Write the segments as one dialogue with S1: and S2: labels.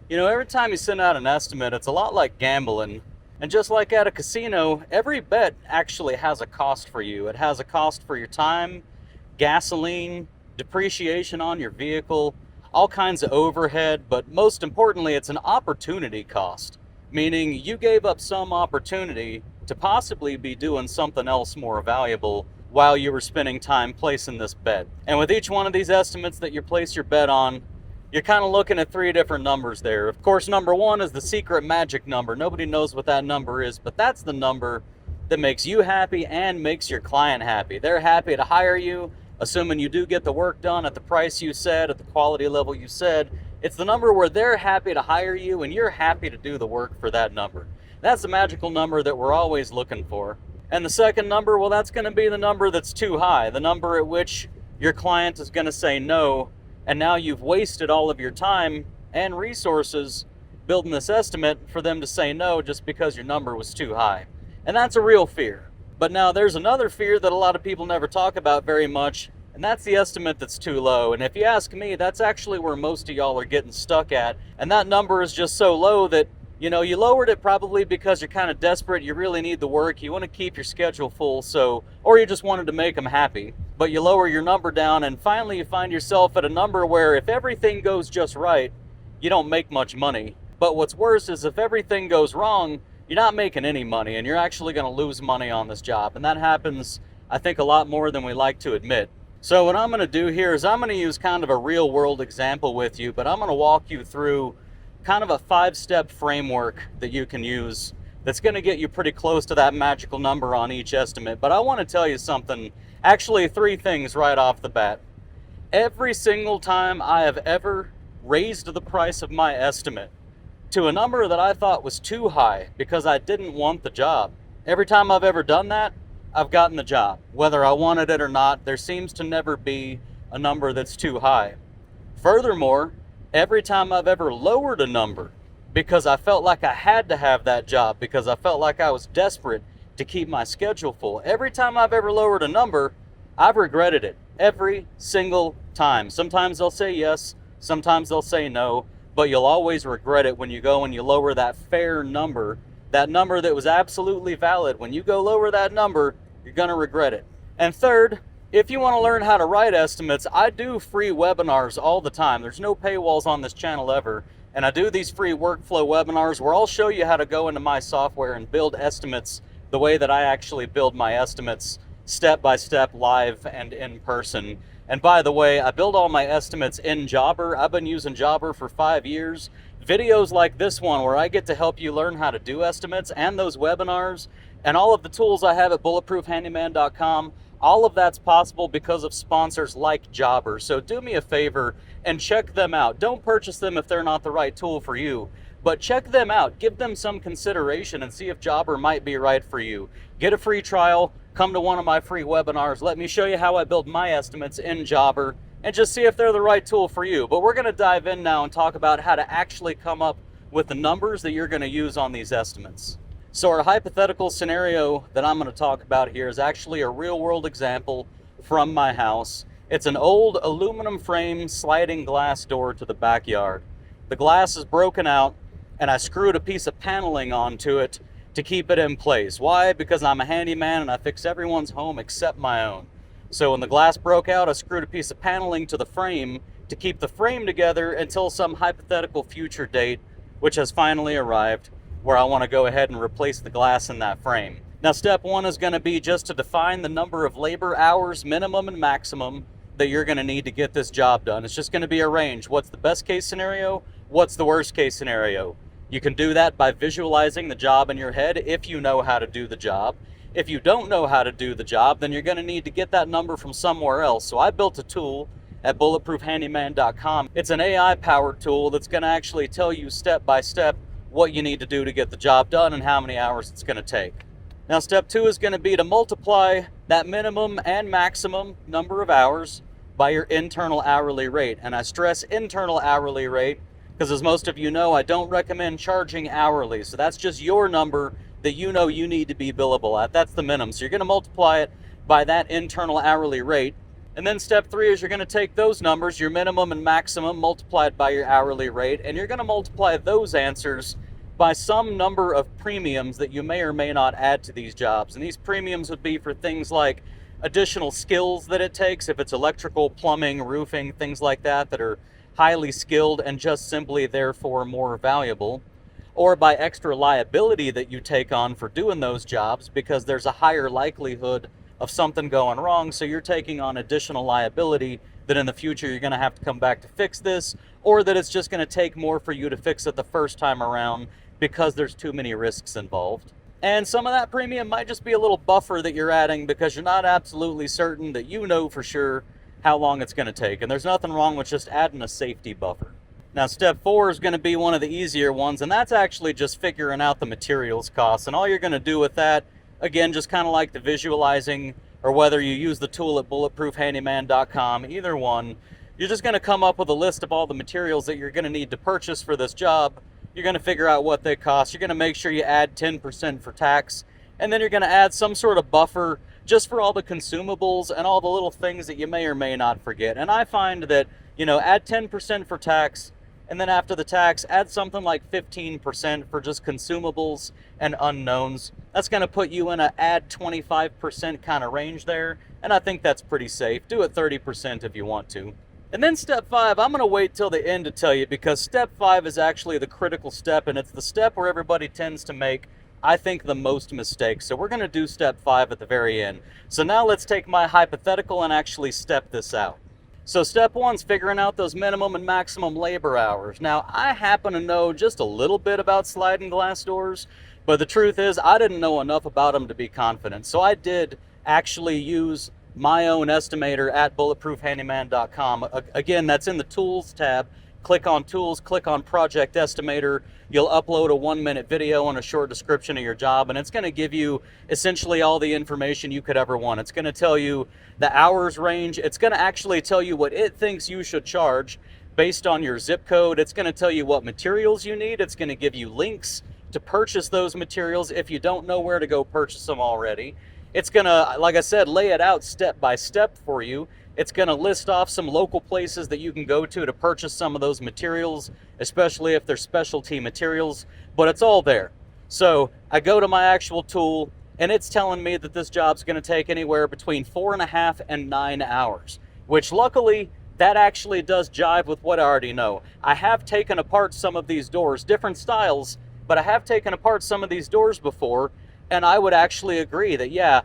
S1: You know, every time you send out an estimate, it's a lot like gambling. And just like at a casino, every bet actually has a cost for you. It has a cost for your time, gasoline, depreciation on your vehicle, all kinds of overhead, but most importantly, it's an opportunity cost, meaning you gave up some opportunity to possibly be doing something else more valuable while you were spending time placing this bet. And with each one of these estimates that you place your bet on, you're kind of looking at three different numbers there. Of course, number one is the secret magic number. Nobody knows what that number is, but that's the number that makes you happy and makes your client happy. They're happy to hire you, assuming you do get the work done at the price you said, at the quality level you said. It's the number where they're happy to hire you and you're happy to do the work for that number. That's the magical number that we're always looking for. And the second number, well, that's going to be the number that's too high, the number at which your client is going to say no, and now you've wasted all of your time and resources building this estimate for them to say no just because your number was too high. And that's a real fear. But now there's another fear that a lot of people never talk about very much, and that's the estimate that's too low. And if you ask me, that's actually where most of y'all are getting stuck at. And that number is just so low that, you know, you lowered it probably because you're kind of desperate, you really need the work, you want to keep your schedule full, or you just wanted to make them happy. But you lower your number down, and finally you find yourself at a number where if everything goes just right, you don't make much money. But what's worse is if everything goes wrong, you're not making any money, and you're actually going to lose money on this job. And that happens, I think, a lot more than we like to admit. So what I'm going to do here is I'm going to use kind of a real world example with you, but I'm going to walk you through kind of a 5-step framework that you can use that's going to get you pretty close to that magical number on each estimate. But I want to tell you something, actually 3 things right off the bat. Every single time I have ever raised the price of my estimate to a number that I thought was too high because I didn't want the job, every time I've ever done that, I've gotten the job. Whether I wanted it or not, there seems to never be a number that's too high. Furthermore, every time I've ever lowered a number because I felt like I had to have that job, because I felt like I was desperate to keep my schedule full, every time I've ever lowered a number, I've regretted it. Every single time. Sometimes they'll say yes, sometimes they'll say no, but you'll always regret it when you go and you lower that fair number, that number that was absolutely valid. When you go lower that number, you're going to regret it. And third, if you want to learn how to write estimates, I do free webinars all the time. There's no paywalls on this channel ever. And I do these free workflow webinars where I'll show you how to go into my software and build estimates the way that I actually build my estimates, step by step, live and in person. And by the way, I build all my estimates in Jobber. I've been using Jobber for 5 years. Videos like this one where I get to help you learn how to do estimates, and those webinars and all of the tools I have at bulletproofhandyman.com, all of that's possible because of sponsors like Jobber. So do me a favor and check them out. Don't purchase them if they're not the right tool for you, but check them out. Give them some consideration and see if Jobber might be right for you. Get a free trial. Come to one of my free webinars. Let me show you how I build my estimates in Jobber and just see if they're the right tool for you. But we're going to dive in now and talk about how to actually come up with the numbers that you're going to use on these estimates. So our hypothetical scenario that I'm going to talk about here is actually a real world example from my house. It's an old aluminum frame sliding glass door to the backyard. The glass is broken out and I screwed a piece of paneling onto it to keep it in place. Why? Because I'm a handyman and I fix everyone's home except my own. So when the glass broke out, I screwed a piece of paneling to the frame to keep the frame together until some hypothetical future date, which has finally arrived, where I want to go ahead and replace the glass in that frame. Now, step one is going to be just to define the number of labor hours, minimum and maximum, that you're going to need to get this job done. It's just going to be a range. What's the best case scenario? What's the worst case scenario? You can do that by visualizing the job in your head if you know how to do the job. If you don't know how to do the job, then you're going to need to get that number from somewhere else. So I built a tool at bulletproofhandyman.com. It's an AI-powered tool that's going to actually tell you step by step what you need to do to get the job done and how many hours it's going to take. Now, step 2 is going to be to multiply that minimum and maximum number of hours by your internal hourly rate. And I stress internal hourly rate because, as most of you know, I don't recommend charging hourly. So that's just your number that you know you need to be billable at. That's the minimum. So you're going to multiply it by that internal hourly rate. And then step 3 is you're going to take those numbers, your minimum and maximum, multiplied by your hourly rate, and you're going to multiply those answers by some number of premiums that you may or may not add to these jobs. And these premiums would be for things like additional skills that it takes, if it's electrical, plumbing, roofing, things like that, that are highly skilled and just simply therefore more valuable, or by extra liability that you take on for doing those jobs because there's a higher likelihood of something going wrong, so you're taking on additional liability that in the future you're going to have to come back to fix this, or that it's just going to take more for you to fix it the first time around because there's too many risks involved. And some of that premium might just be a little buffer that you're adding because you're not absolutely certain that you know for sure how long it's going to take, and there's nothing wrong with just adding a safety buffer. Now, step 4 is going to be one of the easier ones, and that's actually just figuring out the materials costs. And all you're going to do with that, again, just kind of like the visualizing, or whether you use the tool at bulletproofhandyman.com, either one, you're just going to come up with a list of all the materials that you're going to need to purchase for this job. You're going to figure out what they cost. You're going to make sure you add 10% for tax, and then you're going to add some sort of buffer just for all the consumables and all the little things that you may or may not forget. And I find that, add 10% for tax, and then after the tax, add something like 15% for just consumables and unknowns. That's going to put you in a add 25% kind of range there, and I think that's pretty safe. Do it 30% if you want to. And then step 5, I'm going to wait till the end to tell you, because step 5 is actually the critical step, and it's the step where everybody tends to make, I think, the most mistakes. So we're going to do step 5 at the very end. So now let's take my hypothetical and actually step this out. So step 1 is figuring out those minimum and maximum labor hours. Now, I happen to know just a little bit about sliding glass doors, but the truth is I didn't know enough about them to be confident. So I did actually use my own estimator at bulletproofhandyman.com. Again, that's in the Tools tab. Click on Tools, click on Project Estimator. You'll upload a 1-minute video and a short description of your job, and it's going to give you essentially all the information you could ever want. It's going to tell you the hours range. It's going to actually tell you what it thinks you should charge based on your zip code. It's going to tell you what materials you need. It's going to give you links to purchase those materials if you don't know where to go purchase them already. It's going to, like I said, lay it out step by step for you. It's going to list off some local places that you can go to purchase some of those materials, especially if they're specialty materials, but it's all there. So I go to my actual tool, and it's telling me that this job's going to take anywhere between 4.5 and 9 hours, which luckily that actually does jive with what I already know. I have taken apart some of these doors, different styles, but I have taken apart some of these doors before, and I would actually agree that, yeah,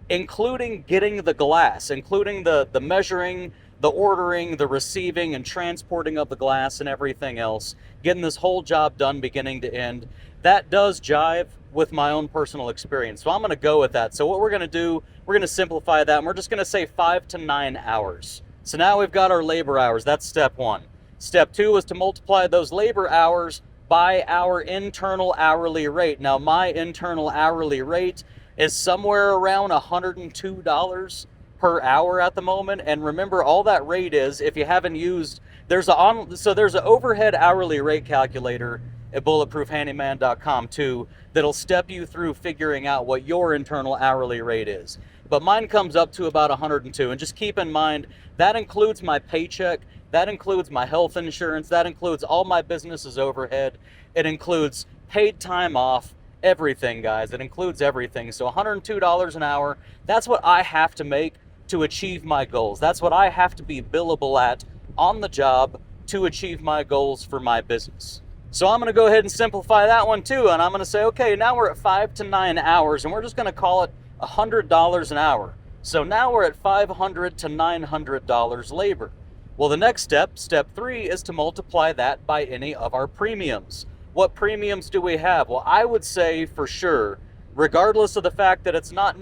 S1: including getting the glass, including the measuring, the ordering, the receiving and transporting of the glass and everything else, getting this whole job done beginning to end, that does jive with my own personal experience. So I'm going to go with that. So what we're going to do, we're going to simplify that, and we're just going to say 5 to 9 hours. So now we've got our labor hours. That's step 1. Step 2 is to multiply those labor hours by our internal hourly rate. Now, my internal hourly rate is somewhere around $102 per hour at the moment. And remember, all that rate is, if you haven't used, there's an overhead hourly rate calculator at bulletproofhandyman.com too that'll step you through figuring out what your internal hourly rate is. But mine comes up to about 102. And just keep in mind, that includes my paycheck, that includes my health insurance, that includes all my business's overhead, it includes paid time off, everything, guys. It includes everything. So $102 an hour, that's what I have to make to achieve my goals. That's what I have to be billable at on the job to achieve my goals for my business. So I'm going to go ahead and simplify that one too, and I'm going to say, okay, now we're at 5 to 9 hours, and we're just going to call it $100 an hour. So now we're at $500 to $900 labor. Well, the next step, step 3, is to multiply that by any of our premiums. What premiums do we have? Well, I would say for sure, regardless of the fact that it's not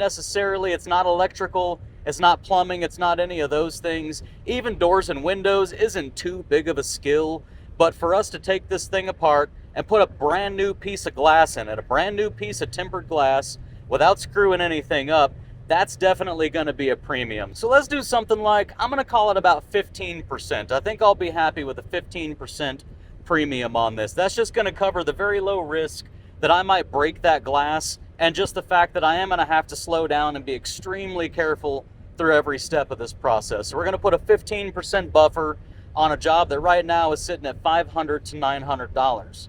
S1: electrical, it's not plumbing, it's not any of those things, even doors and windows isn't too big of a skill, but for us to take this thing apart and put a brand new piece of glass in it, a brand new piece of tempered glass, without screwing anything up, that's definitely going to be a premium. So let's do something like, I'm going to call it about 15%. I think I'll be happy with a 15% premium on this. That's just going to cover the very low risk that I might break that glass, and just the fact that I am going to have to slow down and be extremely careful through every step of this process. So we're going to put a 15% buffer on a job that right now is sitting at $500 to $900.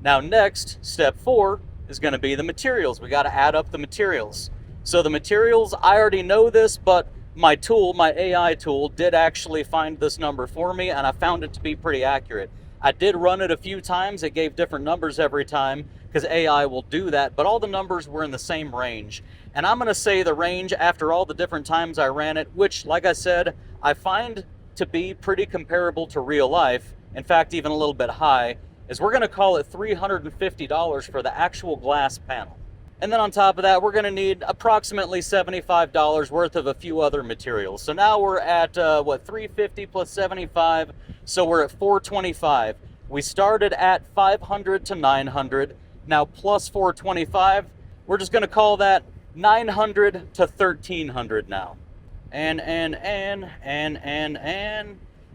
S1: Now next, step 4 is going to be the materials. We got to add up the materials. So the materials, I already know this, but my tool, my AI tool, did actually find this number for me, and I found it to be pretty accurate. I did run it a few times. It gave different numbers every time because AI will do that, but all the numbers were in the same range. And I'm going to say the range after all the different times I ran it, which, like I said, I find to be pretty comparable to real life, in fact, even a little bit high, is we're going to call it $350 for the actual glass panel. And then on top of that, we're going to need approximately $75 worth of a few other materials. So now we're at, $350 plus 75, so we're at $425. We started at $500 to $900, now plus $425. We're just going to call that $900 to $1,300 now.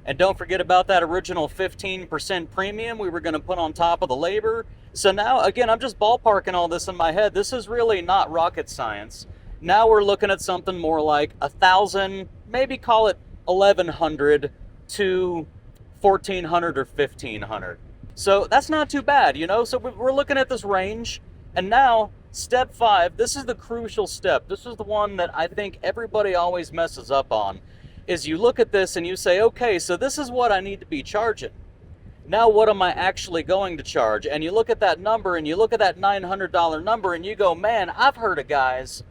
S1: And don't forget about that original 15% premium we were going to put on top of the labor. So now, again, I'm just ballparking all this in my head. This is really not rocket science. Now we're looking at something more like $1,000, maybe call it $1,100 to $1,400 or $1,500. So that's not too bad, you know? So we're looking at this range. And now, step 5, this is the crucial step. This is the one that I think everybody always messes up on, is you look at this and you say, okay, so this is what I need to be charging. Now what am I actually going to charge? And you look at that number and you look at that $900 number and you go, man, I've heard of guys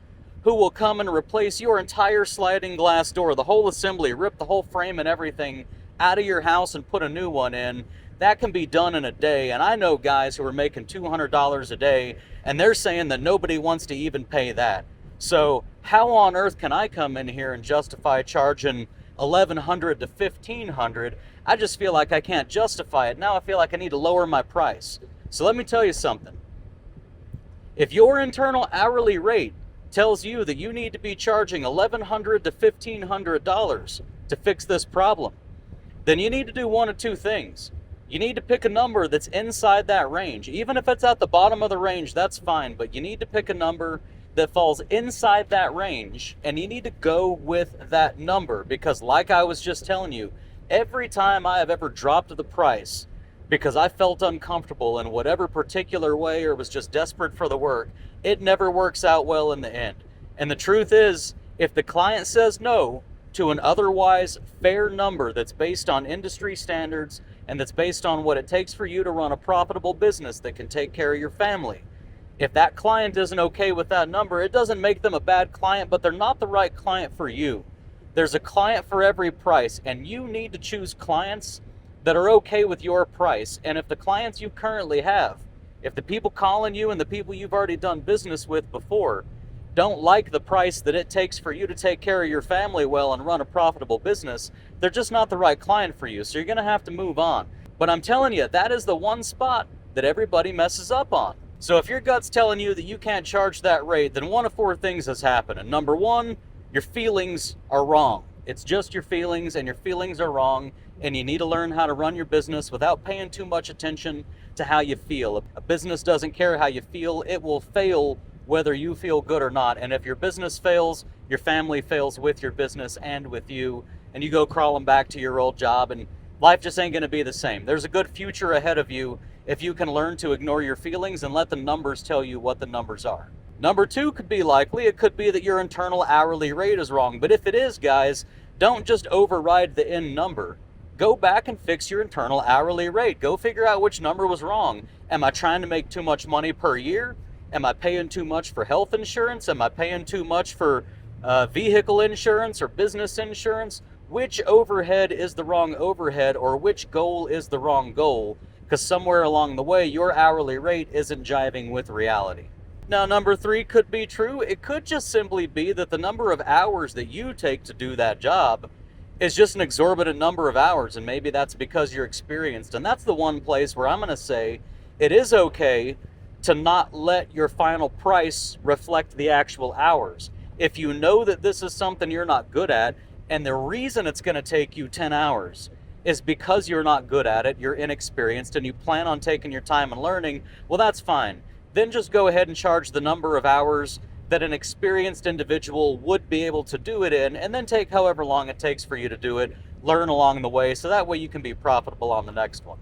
S1: who will come and replace your entire sliding glass door, the whole assembly, rip the whole frame and everything out of your house and put a new one in. That can be done in a day. And I know guys who are making $200 a day and they're saying that nobody wants to even pay that. So how on earth can I come in here and justify charging $1,100 to $1,500? I just feel like I can't justify it. Now I feel like I need to lower my price. So let me tell you something. If your internal hourly rate tells you that you need to be charging $1,100 to $1,500 to fix this problem, then you need to do one of two things. You need to pick a number that's inside that range. Even if it's at the bottom of the range, that's fine, but you need to pick a number that falls inside that range, and you need to go with that number, because like I was just telling you, every time I have ever dropped the price because I felt uncomfortable in whatever particular way or was just desperate for the work, it never works out well in the end. And the truth is, if the client says no to an otherwise fair number that's based on industry standards and that's based on what it takes for you to run a profitable business that can take care of your family, if that client isn't okay with that number, it doesn't make them a bad client, but they're not the right client for you. There's a client for every price, and you need to choose clients that are okay with your price. And if the clients you currently have, if the people calling you and the people you've already done business with before don't like the price that it takes for you to take care of your family well and run a profitable business, they're just not the right client for you. So you're going to have to move on. But I'm telling you, that is the one spot that everybody messes up on. So if your gut's telling you that you can't charge that rate, then one of 4 things has happened. And number 1, your feelings are wrong. It's just your feelings, and your feelings are wrong, and you need to learn how to run your business without paying too much attention to how you feel. A business doesn't care how you feel. It will fail whether you feel good or not. And if your business fails, your family fails with your business and with you, and you go crawling back to your old job, and life just ain't going to be the same. There's a good future ahead of you if you can learn to ignore your feelings and let the numbers tell you what the numbers are. Number 2 could be likely. It could be that your internal hourly rate is wrong. But if it is, guys, don't just override the end number. Go back and fix your internal hourly rate. Go figure out which number was wrong. Am I trying to make too much money per year? Am I paying too much for health insurance? Am I paying too much for vehicle insurance or business insurance? Which overhead is the wrong overhead, or which goal is the wrong goal? Because somewhere along the way, your hourly rate isn't jiving with reality. Now, number 3 could be true. It could just simply be that the number of hours that you take to do that job is just an exorbitant number of hours, and maybe that's because you're experienced. And that's the one place where I'm going to say it is okay to not let your final price reflect the actual hours. If you know that this is something you're not good at, and the reason it's going to take you 10 hours is because you're not good at it, you're inexperienced, and you plan on taking your time and learning, well, that's fine. Then just go ahead and charge the number of hours that an experienced individual would be able to do it in, and then take however long it takes for you to do it, learn along the way, so that way you can be profitable on the next one.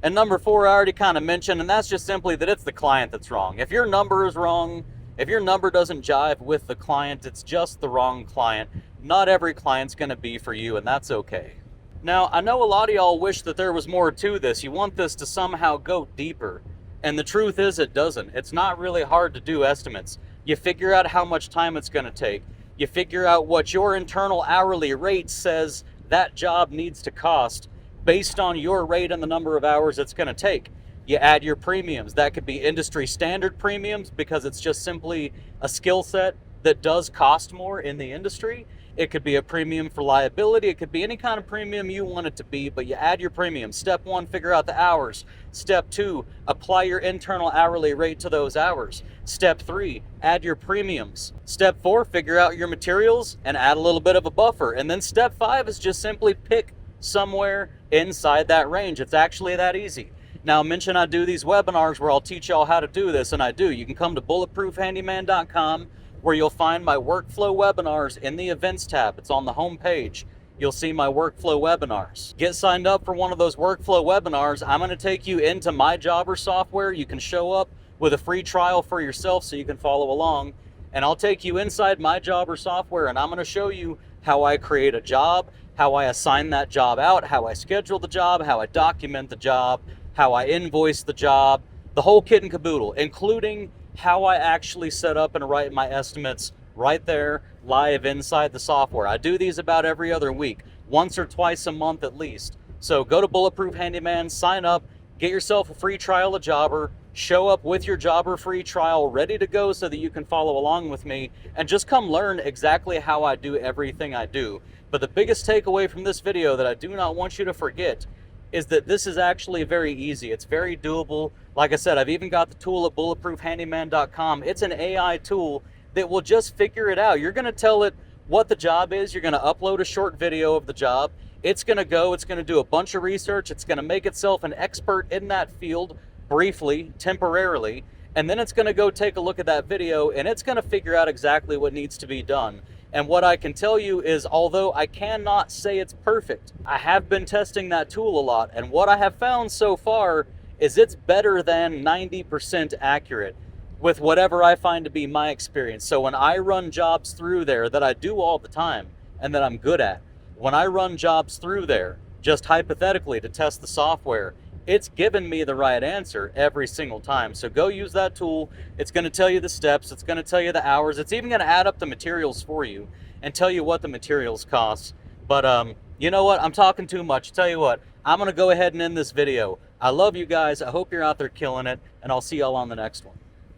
S1: And number 4, I already kind of mentioned, and that's just simply that it's the client that's wrong. If your number is wrong, if your number doesn't jive with the client, it's just the wrong client. Not every client's going to be for you, and that's okay. Now, I know a lot of y'all wish that there was more to this. You want this to somehow go deeper. And the truth is it doesn't. It's not really hard to do estimates. You figure out how much time it's going to take. You figure out what your internal hourly rate says that job needs to cost based on your rate and the number of hours it's going to take. You add your premiums. That could be industry standard premiums because it's just simply a skill set that does cost more in the industry. It could be a premium for liability. It could be any kind of premium you want it to be, but you add your premium. Step 1, figure out the hours. Step 2, apply your internal hourly rate to those hours. Step 3, add your premiums. Step 4, figure out your materials and add a little bit of a buffer. And then step 5 is just simply pick somewhere inside that range. It's actually that easy. Now, mention I do these webinars where I'll teach y'all how to do this, and I do. You can come to bulletproofhandyman.com, where you'll find my workflow webinars in the events tab. It's on the home page. You'll see my workflow webinars. Get signed up for one of those workflow webinars. I'm going to take you into my Jobber software. You can show up with a free trial for yourself so you can follow along. And I'll take you inside my Jobber software, and I'm going to show you how I create a job, how I assign that job out, how I schedule the job, how I document the job, how I invoice the job, the whole kit and caboodle, including how I actually set up and write my estimates right there live inside the software. I do these about every other week, once or twice a month at least. So go to Bulletproof Handyman, sign up, get yourself a free trial of Jobber, show up with your Jobber free trial ready to go so that you can follow along with me, and just come learn exactly how I do everything I do. But the biggest takeaway from this video that I do not want you to forget is that this is actually very easy. It's very doable. Like I said, I've even got the tool at bulletproofhandyman.com. It's an AI tool that will just figure it out. You're going to tell it what the job is. You're going to upload a short video of the job. It's going to do a bunch of research. It's going to make itself an expert in that field briefly, temporarily, and then it's going to go take a look at that video, and it's going to figure out exactly what needs to be done. And what I can tell you is, although I cannot say it's perfect, I have been testing that tool a lot, and what I have found so far is it's better than 90% accurate with whatever I find to be my experience. So when I run jobs through there that I do all the time and that I'm good at, when I run jobs through there, just hypothetically to test the software, it's given me the right answer every single time. So go use that tool. It's going to tell you the steps. It's going to tell you the hours. It's even going to add up the materials for you and tell you what the materials cost. But you know what? I'm talking too much. Tell you what, I'm going to go ahead and end this video. I love you guys. I hope you're out there killing it, and I'll see y'all on the next one.